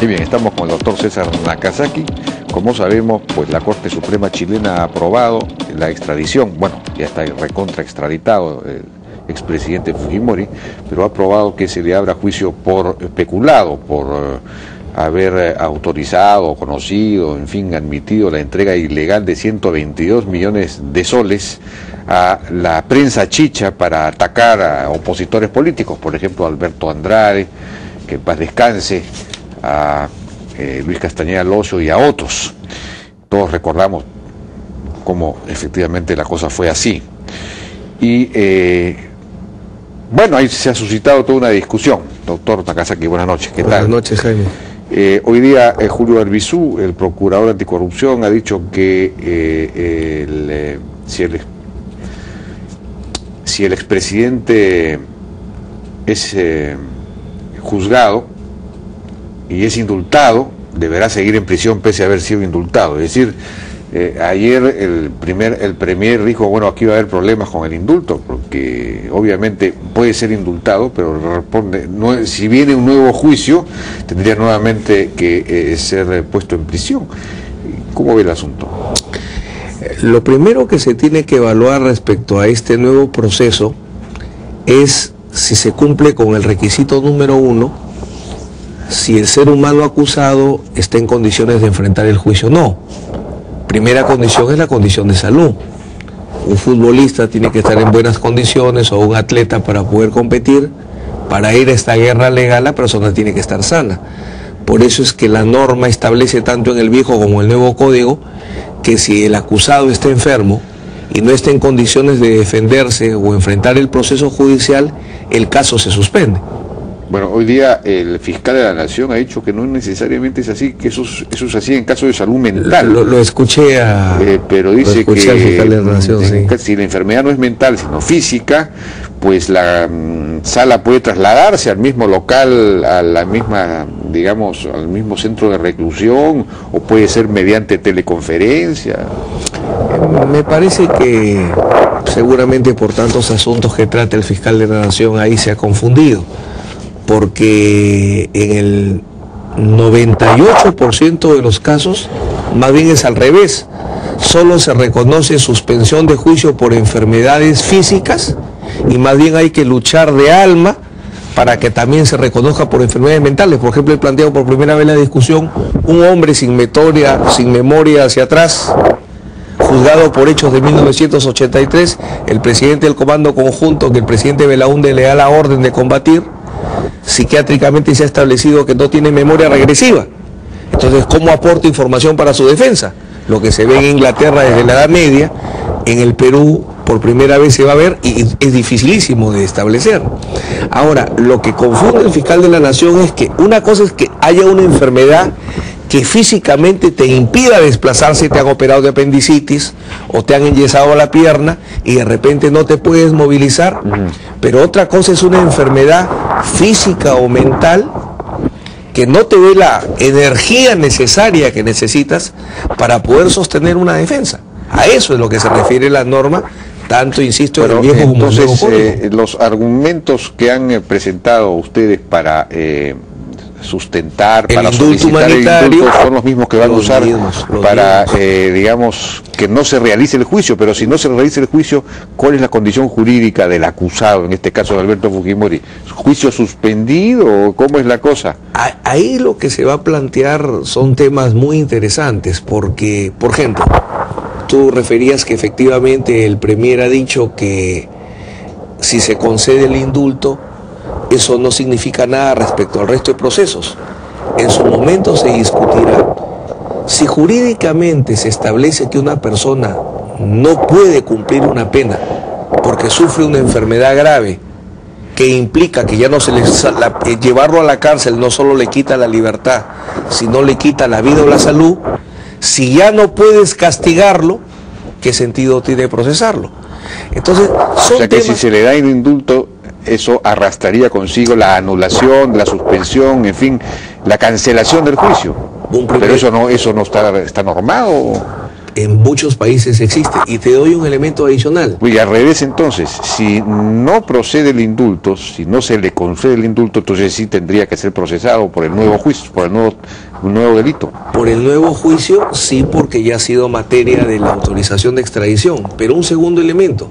Y bien, estamos con el doctor César Nakazaki. Como sabemos, pues la Corte Suprema chilena ha aprobado la extradición. Bueno, ya está recontra extraditado el expresidente Fujimori, pero ha aprobado que se le abra juicio por peculado, por haber autorizado, conocido, en fin, admitido la entrega ilegal de 122 millones de soles a la prensa chicha para atacar a opositores políticos, por ejemplo, a Alberto Andrade, que en paz descanse, a Luis Castañeda Locio y a otros. Todos recordamos cómo efectivamente la cosa fue así. Y bueno, ahí se ha suscitado toda una discusión. Doctor Nakazaki, buenas noches. ¿Qué tal? Buenas noches, Jaime. Hoy día Julio Arbizú, el procurador anticorrupción, ha dicho que si el expresidente es juzgado y es indultado, deberá seguir en prisión pese a haber sido indultado. Es decir, ayer el premier dijo, bueno, aquí va a haber problemas con el indulto, porque obviamente puede ser indultado, pero responde, no, si viene un nuevo juicio, tendría nuevamente que ser puesto en prisión. ¿Cómo ve el asunto? Lo primero que se tiene que evaluar respecto a este nuevo proceso es si se cumple con el requisito número 1, si el ser humano acusado está en condiciones de enfrentar el juicio o no. Primera condición es la condición de salud. Un futbolista tiene que estar en buenas condiciones, o un atleta, para poder competir. Para ir a esta guerra legal, la persona tiene que estar sana. Por eso es que la norma establece, tanto en el viejo como en el nuevo código, que si el acusado está enfermo y no está en condiciones de defenderse o enfrentar el proceso judicial, el caso se suspende. Bueno, hoy día el fiscal de la Nación ha dicho que no necesariamente es así, que eso es así en caso de salud mental. Lo escuché pero dice que al fiscal de la Nación, sí. Si la enfermedad no es mental, sino física, pues la sala puede trasladarse al mismo local, a la misma, digamos, al mismo centro de reclusión, o puede ser mediante teleconferencia. Me parece que seguramente por tantos asuntos que trata el fiscal de la Nación ahí se ha confundido, porque en el 98% de los casos más bien es al revés. Solo se reconoce suspensión de juicio por enfermedades físicas, y más bien hay que luchar de alma para que también se reconozca por enfermedades mentales. Por ejemplo, he planteado por primera vez la discusión: un hombre sin memoria hacia atrás, juzgado por hechos de 1983, el presidente del Comando Conjunto, que el presidente Belaúnde le da la orden de combatir, psiquiátricamente se ha establecido que no tiene memoria regresiva. Entonces, ¿cómo aporta información para su defensa? Lo que se ve en Inglaterra desde la Edad Media, en el Perú por primera vez se va a ver, y es dificilísimo de establecer. Ahora, lo que confunde el fiscal de la Nación es que una cosa es que haya una enfermedad que físicamente te impida desplazarse, te han operado de apendicitis o te han enyesado la pierna y de repente no te puedes movilizar. Pero otra cosa es una enfermedad física o mental que no te dé la energía necesaria que necesitas para poder sostener una defensa. A eso es lo que se refiere la norma, tanto, insisto, en el viejo como en el nuevo código. Los argumentos que han presentado ustedes para sustentar, para solicitar el indulto, son los mismos que van a usar para, digamos, que no se realice el juicio. Pero si no se realiza el juicio, ¿cuál es la condición jurídica del acusado, en este caso de Alberto Fujimori? ¿Juicio suspendido o cómo es la cosa? Ahí lo que se va a plantear son temas muy interesantes, porque, por ejemplo, tú referías que efectivamente el premier ha dicho que si se concede el indulto, eso no significa nada respecto al resto de procesos. En su momento se discutirá. Si jurídicamente se establece que una persona no puede cumplir una pena porque sufre una enfermedad grave que implica que ya no se le llevarlo a la cárcel no solo le quita la libertad, sino le quita la vida o la salud, si ya no puedes castigarlo, ¿qué sentido tiene procesarlo? Entonces, son que temas... si se le da el indulto, eso arrastraría consigo la anulación, la suspensión, en fin, la cancelación del juicio. Pero eso no está normado. En muchos países existe. Y te doy un elemento adicional. Y al revés entonces, si no procede el indulto, si no se le concede el indulto, entonces sí tendría que ser procesado por el nuevo juicio, por el nuevo delito. Por el nuevo juicio, sí, porque ya ha sido materia de la autorización de extradición. Pero un segundo elemento,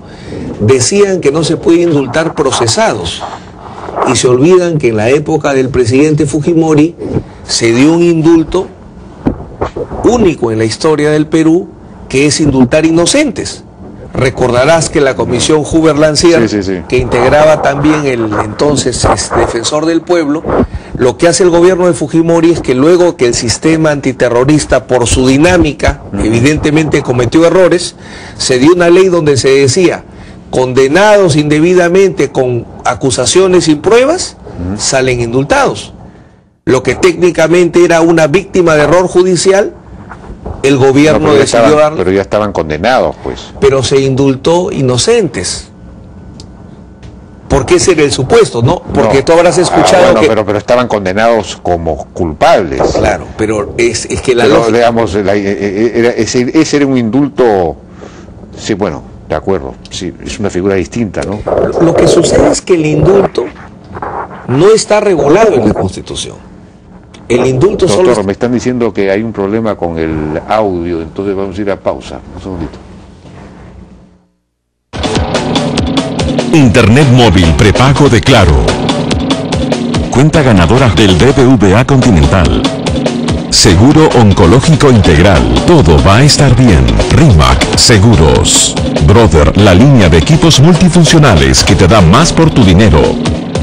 decían que no se puede indultar procesados. Y se olvidan que en la época del presidente Fujimori se dio un indulto único en la historia del Perú, que es indultar inocentes. Recordarás que la comisión Huber-Lancier, que integraba también el entonces defensor del pueblo, lo que hace el gobierno de Fujimori es que luego que el sistema antiterrorista, por su dinámica, evidentemente cometió errores, se dio una ley donde se decía, condenados indebidamente con acusaciones sin pruebas, salen indultados. Lo que técnicamente era una víctima de error judicial, el gobierno decidió darle. Pero ya estaban condenados, pues. Pero se indultó inocentes. Porque ese era el supuesto, ¿no? Porque no, tú habrás escuchado que... Pero estaban condenados como culpables. Claro, pero es que la lógica... Digamos, ese era un indulto... Sí, bueno, de acuerdo. Sí, es una figura distinta, ¿no? Lo que sucede es que el indulto no está regulado en la Constitución. El indulto Doctor, solo... me están diciendo que hay un problema con el audio, entonces vamos a ir a pausa. Un segundito. Internet móvil prepago de Claro. Cuenta ganadora del BBVA Continental. Seguro oncológico integral. Todo va a estar bien. RIMAC Seguros. Brother, la línea de equipos multifuncionales que te da más por tu dinero.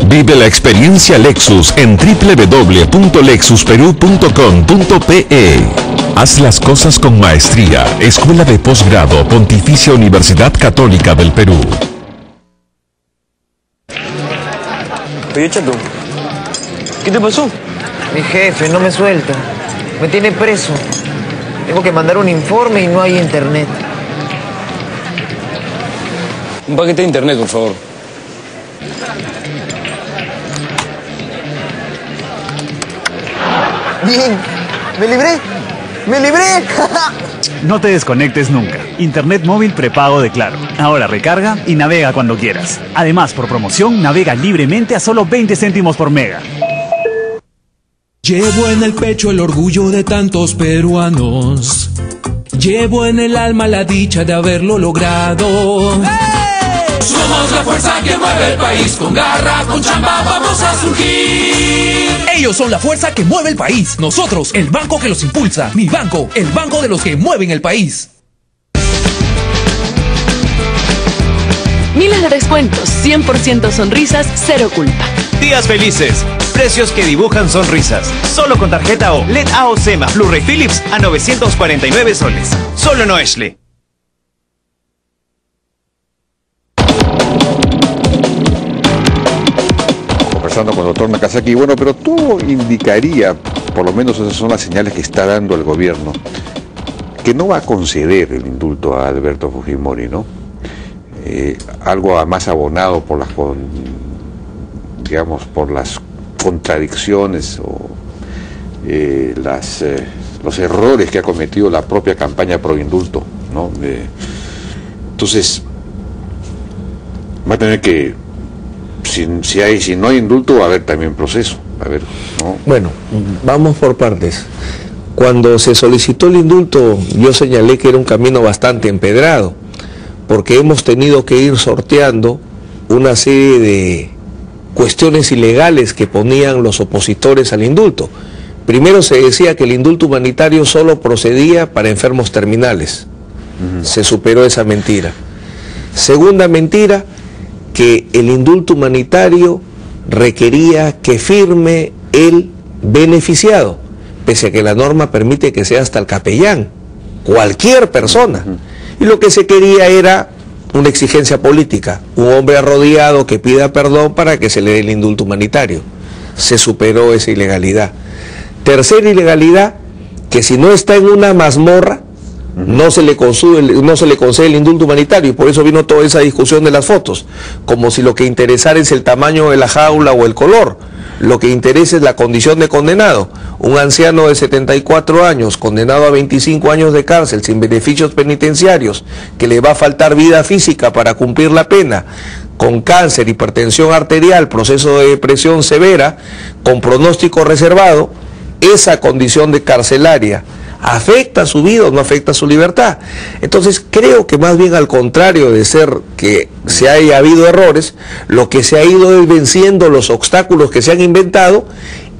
Vive la experiencia Lexus en www.lexusperu.com.pe. Haz las cosas con maestría. Escuela de Posgrado Pontificia Universidad Católica del Perú. Oye, Chato, ¿qué te pasó? Mi jefe no me suelta. Me tiene preso. Tengo que mandar un informe y no hay internet. Un paquete de internet, por favor. Bien, me libré. No te desconectes nunca. Internet móvil prepago de Claro. Ahora recarga y navega cuando quieras. Además, por promoción, navega libremente a solo 20 céntimos por mega. Llevo en el pecho el orgullo de tantos peruanos. Llevo en el alma la dicha de haberlo logrado. ¡Hey! Somos la fuerza que mueve el país. Con garra, con chamba, vamos a surgir. Ellos son la fuerza que mueve el país. Nosotros, el banco que los impulsa. Mi banco, el banco de los que mueven el país. Miles de descuentos, 100% sonrisas, cero culpa. Días felices, precios que dibujan sonrisas. Solo con tarjeta O, LED AOCEMA, Blu-ray Philips a 949 soles. Solo en Oesle. Conversando con el doctor Nakazaki, bueno, pero todo indicaría, por lo menos esas son las señales que está dando el gobierno, que no va a conceder el indulto a Alberto Fujimori, ¿no? Algo más abonado por las, digamos, por las contradicciones o los errores que ha cometido la propia campaña pro indulto, ¿no? Entonces va a tener que, si no hay indulto, va a haber también proceso, a ver, ¿no? Bueno, vamos por partes. Cuando se solicitó el indulto, yo señalé que era un camino bastante empedrado, porque hemos tenido que ir sorteando una serie de cuestiones ilegales que ponían los opositores al indulto. Primero se decía que el indulto humanitario solo procedía para enfermos terminales. Se superó esa mentira. Segunda mentira, que el indulto humanitario requería que firme el beneficiado, pese a que la norma permite que sea hasta el capellán, cualquier persona. Y lo que se quería era una exigencia política, un hombre arrodillado que pida perdón para que se le dé el indulto humanitario. Se superó esa ilegalidad. Tercera ilegalidad, que si no está en una mazmorra, no se le concede el indulto humanitario, y por eso vino toda esa discusión de las fotos, como si lo que interesara es el tamaño de la jaula o el color. lo que interesa es la condición de condenado. Un anciano de 74 años, condenado a 25 años de cárcel, sin beneficios penitenciarios, que le va a faltar vida física para cumplir la pena, con cáncer, hipertensión arterial, proceso de depresión severa, con pronóstico reservado, esa condición de carcelaria ¿afecta su vida o no afecta su libertad? Entonces creo que más bien al contrario de ser que se haya habido errores, lo que se ha ido es venciendo los obstáculos que se han inventado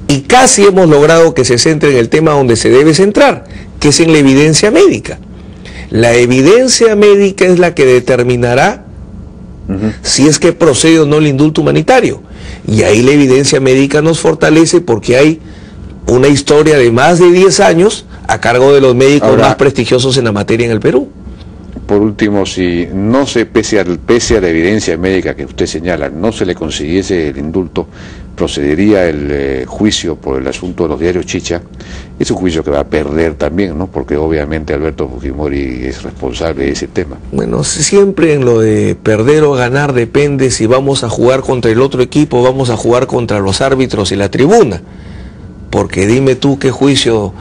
y casi hemos logrado que se centre en el tema donde se debe centrar, que es en la evidencia médica. La evidencia médica es la que determinará si es que procede o no el indulto humanitario. Y ahí la evidencia médica nos fortalece porque hay una historia de más de 10 años a cargo de los médicos más prestigiosos en la materia en el Perú. Por último, si no se, pese a la evidencia médica que usted señala, no se le consiguiese el indulto, procedería el juicio por el asunto de los diarios Chicha. Es un juicio que va a perder también, ¿no? Porque obviamente Alberto Fujimori es responsable de ese tema. Bueno, siempre en lo de perder o ganar depende si vamos a jugar contra el otro equipo, vamos a jugar contra los árbitros y la tribuna. Porque dime tú qué juicio,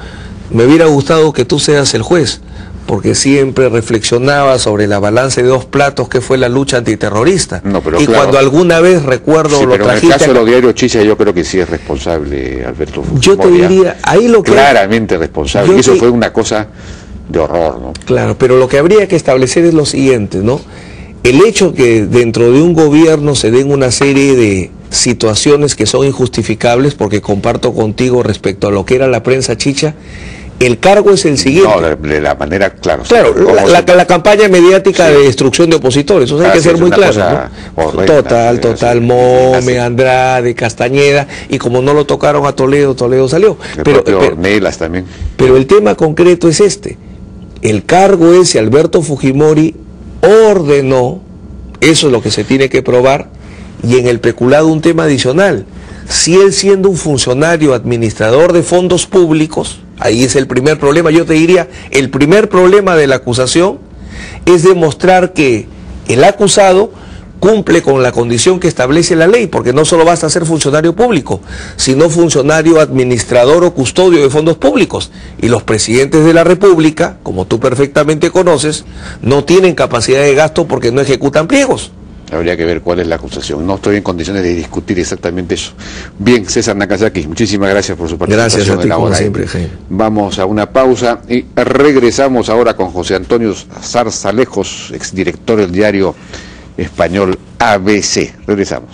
me hubiera gustado que tú seas el juez, porque siempre reflexionaba sobre la balanza de dos platos que fue la lucha antiterrorista. No, pero y claro, cuando alguna vez recuerdo lo trajiste... en el caso de los diarios Chicha yo creo que sí es responsable Alberto Fujimori. Yo te diría, ahí lo que... Claramente responsable, y eso fue una cosa de horror, ¿no? Claro, pero lo que habría que establecer es lo siguiente, ¿no? El hecho que dentro de un gobierno se den una serie de situaciones que son injustificables, porque comparto contigo respecto a lo que era la prensa Chicha, el cargo es el siguiente. No, de la manera, claro. Claro, la campaña mediática de destrucción de opositores, eso hay que ser muy claro, ¿no? Total, Mome, Andrade, Castañeda, y como no lo tocaron a Toledo, Toledo salió. Pero Ornelas también. Pero el tema concreto es este. El cargo es si Alberto Fujimori ordenó, eso es lo que se tiene que probar, y en el peculado un tema adicional. Si él, siendo un funcionario administrador de fondos públicos, ahí es el primer problema. Yo te diría, el primer problema de la acusación es demostrar que el acusado cumple con la condición que establece la ley, porque no solo basta ser funcionario público, sino funcionario administrador o custodio de fondos públicos. Y los presidentes de la República, como tú perfectamente conoces, no tienen capacidad de gasto porque no ejecutan pliegos. Habría que ver cuál es la acusación. No estoy en condiciones de discutir exactamente eso. Bien, César Nakazaki, muchísimas gracias por su participación. Gracias a ti, como siempre, Jaime. Vamos a una pausa y regresamos ahora con José Antonio Zarzalejos, exdirector del diario español ABC. Regresamos.